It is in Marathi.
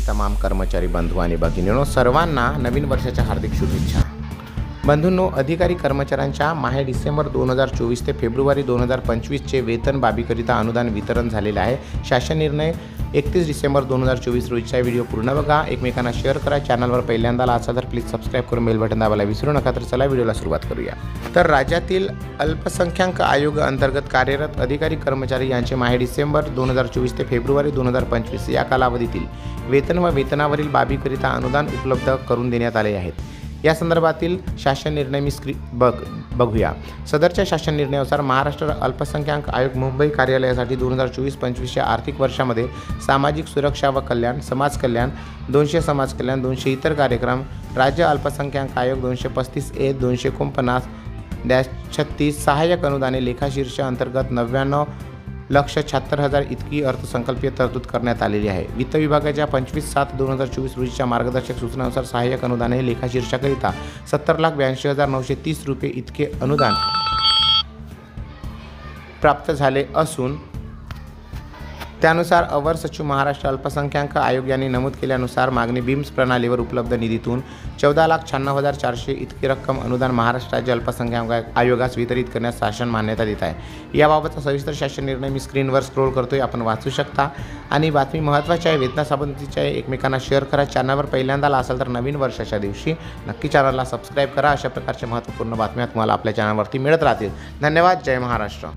राज्यातील तमाम कर्मचारी बंधू आणि भगिनींनो, सर्वांना नवीन वर्षाच्या हार्दिक शुभेच्छा। बंधूंनो, अधिकारी कर्मचाऱ्यांच्या माहे डिसेंबर 2024 ते फेब्रुवारी 2025 चे वेतन बाबीकरिता अनुदान वितरण झालेले आहे। शासन निर्णय 31 डिसेंबर 2024 रोजीचा व्हिडिओ पूर्ण बघा, एकमेकांना शेअर करा। चॅनलवर पहिल्यांदा आला असाल तर प्लीज सबस्क्राइब करून बेल बटन दाबायला विसरू नका। तर चला व्हिडिओला सुरुवात करूया। तर राज्यातील अल्पसंख्याक आयोग अंतर्गत कार्यरत अधिकारी कर्मचारी यांचे माहे डिसेंबर 2024 ते फेब्रुवारी 2025 या कालावधीतील वेतन व वेतनावरील बाबीकरिता अनुदान उपलब्ध करून देण्यात आले आहेत। या संदर्भातील शासन निर्णय मी बघूया। सदरच्या शासन निर्णयानुसार महाराष्ट्र अल्पसंख्याक आयोग मुंबई कार्यालयासाठी 2024-25 या आर्थिक वर्षामध्ये सामाजिक सुरक्षा व कल्याण, समाज कल्याण 200, समाज कल्याण 200, इतर कार्यक्रम, राज्य अल्पसंख्याक आयोग 235A 249-36 सहाय्यक अनुदाने लेखाशीर्ष अंतर्गत 99,76,000 इतकी अर्थसंकल्पीय तरतूद करण्यात आलेली आहे। वित्त विभागाच्या 25/7/2024 रोजीच्या मार्गदर्शक सूचनानुसार सहाय्यक अनुदाने लेखाशीर्षाकरिता 70,82,930 रुपये इतके अनुदान प्राप्त झाले असून त्यानुसार अवर सचिव महाराष्ट्र अल्पसंख्याक आयोग यांनी नमूद केल्यानुसार मागणी बीम्स प्रणालीवर उपलब्ध निधीतून 14,96,400 इतकी रक्कम अनुदान महाराष्ट्र राज्य अल्पसंख्याक आयोगास वितरित करण्यास शासन मान्यता देत आहे। याबाबतचा सविस्तर शासन निर्णय मी स्क्रीनवर स्क्रोल करतोय, आपण वाचू शकता। आणि बातमी महत्त्वाची आहे, वेतनासंबंधीची आहे, एकमेकांना शेअर करा। चॅनलवर पहिल्यांदा आला असाल तर नवीन वर्षाच्या दिवशी नक्की चॅनलला सबस्क्राइब करा। अशा प्रकारच्या महत्त्वपूर्ण बातम्या तुम्हाला आपल्या चॅनलवरती मिळत राहतील। धन्यवाद। जय महाराष्ट्र।